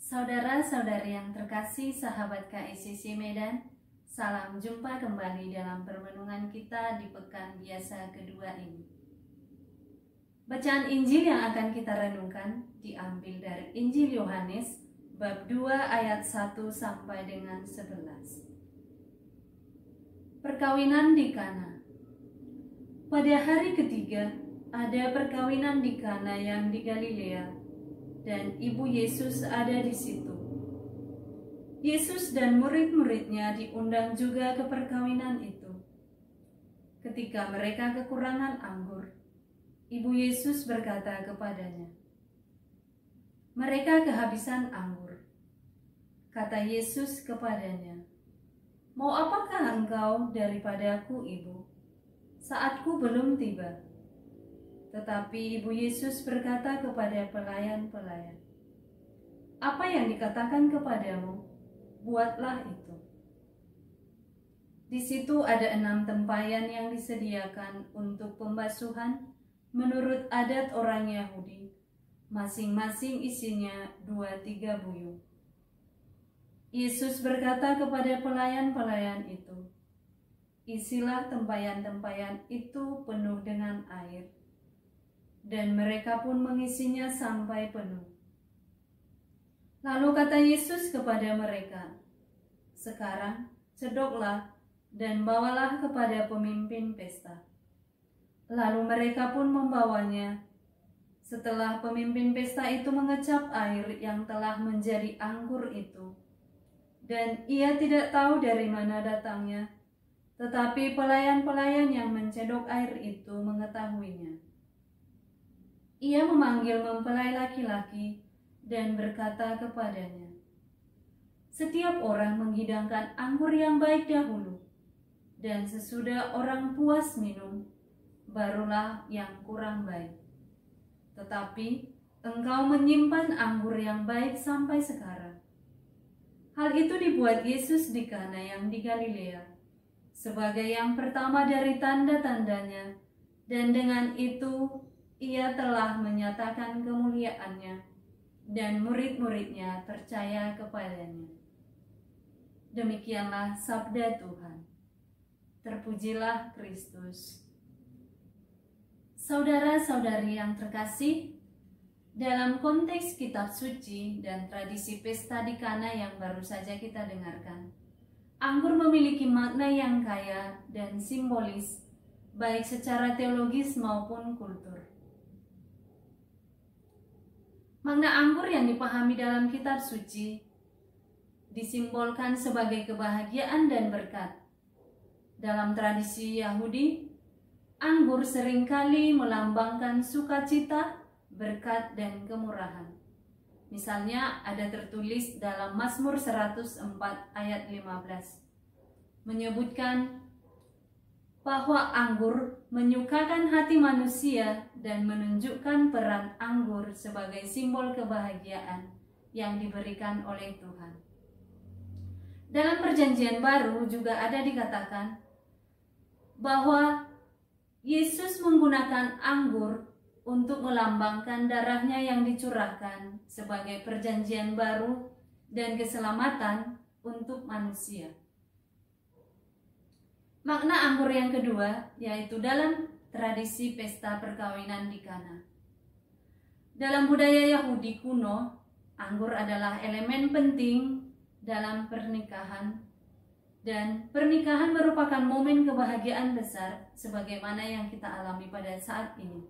Saudara-saudari yang terkasih, sahabat KICC Medan, salam jumpa kembali dalam permenungan kita di pekan biasa kedua ini. Bacaan Injil yang akan kita renungkan diambil dari Injil Yohanes bab 2 ayat 1 sampai dengan 11. Perkawinan di Kana. Pada hari ketiga, ada perkawinan di Kana yang di Galilea, dan ibu Yesus ada di situ. Yesus dan murid-muridnya diundang juga ke perkawinan itu. Ketika mereka kekurangan anggur, ibu Yesus berkata kepadanya, "Mereka kehabisan anggur." Kata Yesus kepadanya, "Mau apakah engkau daripadaku, ibu? Saatku belum tiba." Tetapi ibu Yesus berkata kepada pelayan-pelayan, "Apa yang dikatakan kepadamu, buatlah itu." Di situ ada 6 tempayan yang disediakan untuk pembasuhan menurut adat orang Yahudi, masing-masing isinya 2-3 buyung. Yesus berkata kepada pelayan-pelayan itu, "Isilah tempayan-tempayan itu penuh dengan air." Dan mereka pun mengisinya sampai penuh. Lalu kata Yesus kepada mereka, "Sekarang cedoklah dan bawalah kepada pemimpin pesta." Lalu mereka pun membawanya. Setelah pemimpin pesta itu mengecap air yang telah menjadi anggur itu, dan ia tidak tahu dari mana datangnya, tetapi pelayan-pelayan yang mencedok air itu mengetahuinya. Ia memanggil mempelai laki-laki dan berkata kepadanya, "Setiap orang menghidangkan anggur yang baik dahulu, dan sesudah orang puas minum, barulah yang kurang baik. Tetapi engkau menyimpan anggur yang baik sampai sekarang." Hal itu dibuat Yesus di Kana yang di Galilea, sebagai yang pertama dari tanda-tandanya, dan dengan itu ia telah menyatakan kemuliaannya, dan murid-muridnya percaya kepadanya. Demikianlah sabda Tuhan. Terpujilah Kristus. Saudara-saudari yang terkasih, dalam konteks kitab suci dan tradisi pesta di Kana yang baru saja kita dengarkan, anggur memiliki makna yang kaya dan simbolis, baik secara teologis maupun kultur. Makna anggur yang dipahami dalam kitab suci disimbolkan sebagai kebahagiaan dan berkat. Dalam tradisi Yahudi, anggur seringkali melambangkan sukacita, berkat, dan kemurahan. Misalnya ada tertulis dalam Mazmur 104 ayat 15, menyebutkan bahwa anggur menyukakan hati manusia dan menunjukkan peran anggur sebagai simbol kebahagiaan yang diberikan oleh Tuhan. Dalam Perjanjian Baru juga ada dikatakan bahwa Yesus menggunakan anggur untuk melambangkan darahnya yang dicurahkan sebagai perjanjian baru dan keselamatan untuk manusia. Makna anggur yang kedua yaitu dalam tradisi pesta perkawinan di Kana. Dalam budaya Yahudi kuno, anggur adalah elemen penting dalam pernikahan, dan pernikahan merupakan momen kebahagiaan besar sebagaimana yang kita alami pada saat ini.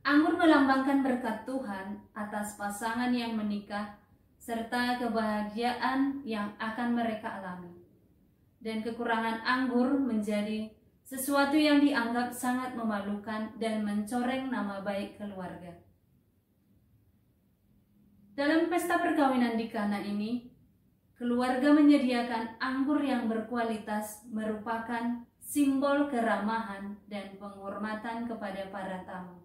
Anggur melambangkan berkat Tuhan atas pasangan yang menikah serta kebahagiaan yang akan mereka alami. Dan kekurangan anggur menjadi sesuatu yang dianggap sangat memalukan dan mencoreng nama baik keluarga. Dalam pesta perkawinan di Kana ini, keluarga menyediakan anggur yang berkualitas merupakan simbol keramahan dan penghormatan kepada para tamu.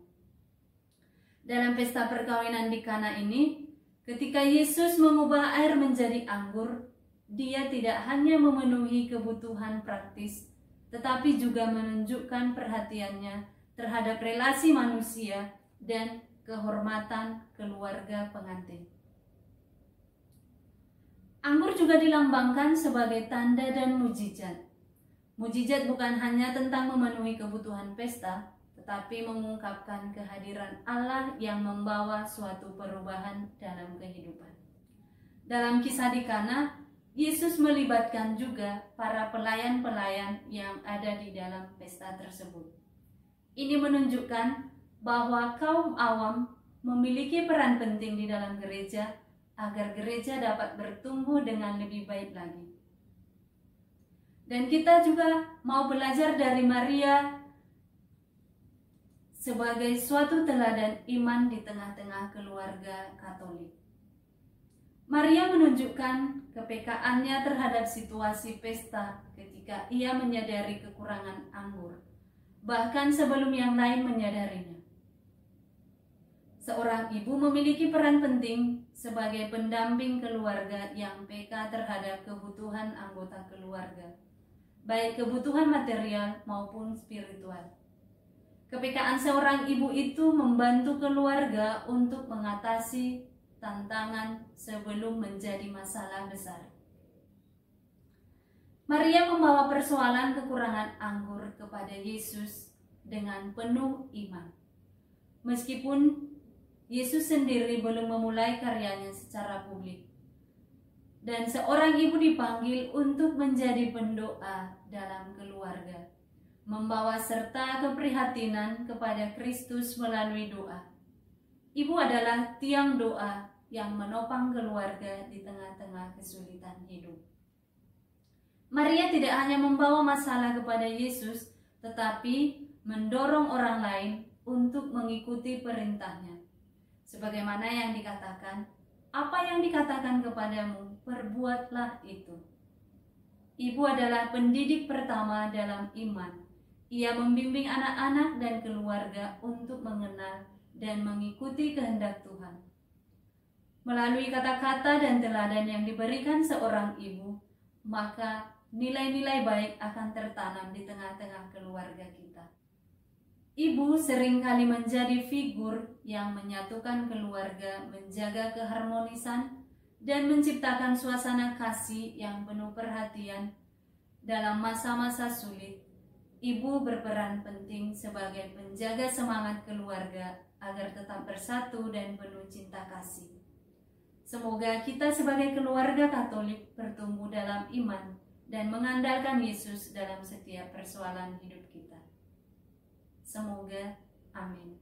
Dalam pesta perkawinan di Kana ini, ketika Yesus mengubah air menjadi anggur, Dia tidak hanya memenuhi kebutuhan praktis, tetapi juga menunjukkan perhatiannya terhadap relasi manusia dan kehormatan keluarga pengantin. Anggur juga dilambangkan sebagai tanda dan mujizat. Mujizat bukan hanya tentang memenuhi kebutuhan pesta, tetapi mengungkapkan kehadiran Allah yang membawa suatu perubahan dalam kehidupan. Dalam kisah di Kana, Yesus melibatkan juga para pelayan-pelayan yang ada di dalam pesta tersebut. Ini menunjukkan bahwa kaum awam memiliki peran penting di dalam gereja agar gereja dapat bertumbuh dengan lebih baik lagi. Dan kita juga mau belajar dari Maria sebagai suatu teladan iman di tengah-tengah keluarga Katolik. Maria menunjukkan kepekaannya terhadap situasi pesta ketika ia menyadari kekurangan anggur, bahkan sebelum yang lain menyadarinya. Seorang ibu memiliki peran penting sebagai pendamping keluarga yang peka terhadap kebutuhan anggota keluarga, baik kebutuhan material maupun spiritual. Kepekaan seorang ibu itu membantu keluarga untuk mengatasi tantangan sebelum menjadi masalah besar. Maria membawa persoalan kekurangan anggur kepada Yesus dengan penuh iman. Meskipun Yesus sendiri belum memulai karyanya secara publik, dan seorang ibu dipanggil untuk menjadi pendoa dalam keluarga, membawa serta keprihatinan kepada Kristus melalui doa. Ibu adalah tiang doa yang menopang keluarga di tengah-tengah kesulitan hidup. Maria tidak hanya membawa masalah kepada Yesus, tetapi mendorong orang lain untuk mengikuti perintahnya. Sebagaimana yang dikatakan, apa yang dikatakan kepadamu, perbuatlah itu. Ibu adalah pendidik pertama dalam iman. Ia membimbing anak-anak dan keluarga untuk mengenal dan mengikuti kehendak Tuhan. Melalui kata-kata dan teladan yang diberikan seorang ibu, maka nilai-nilai baik akan tertanam di tengah-tengah keluarga kita. Ibu seringkali menjadi figur yang menyatukan keluarga, menjaga keharmonisan, dan menciptakan suasana kasih yang penuh perhatian. Dalam masa-masa sulit, ibu berperan penting sebagai penjaga semangat keluarga agar tetap bersatu dan penuh cinta kasih. Semoga kita sebagai keluarga Katolik bertumbuh dalam iman dan mengandalkan Yesus dalam setiap persoalan hidup kita. Semoga, amin.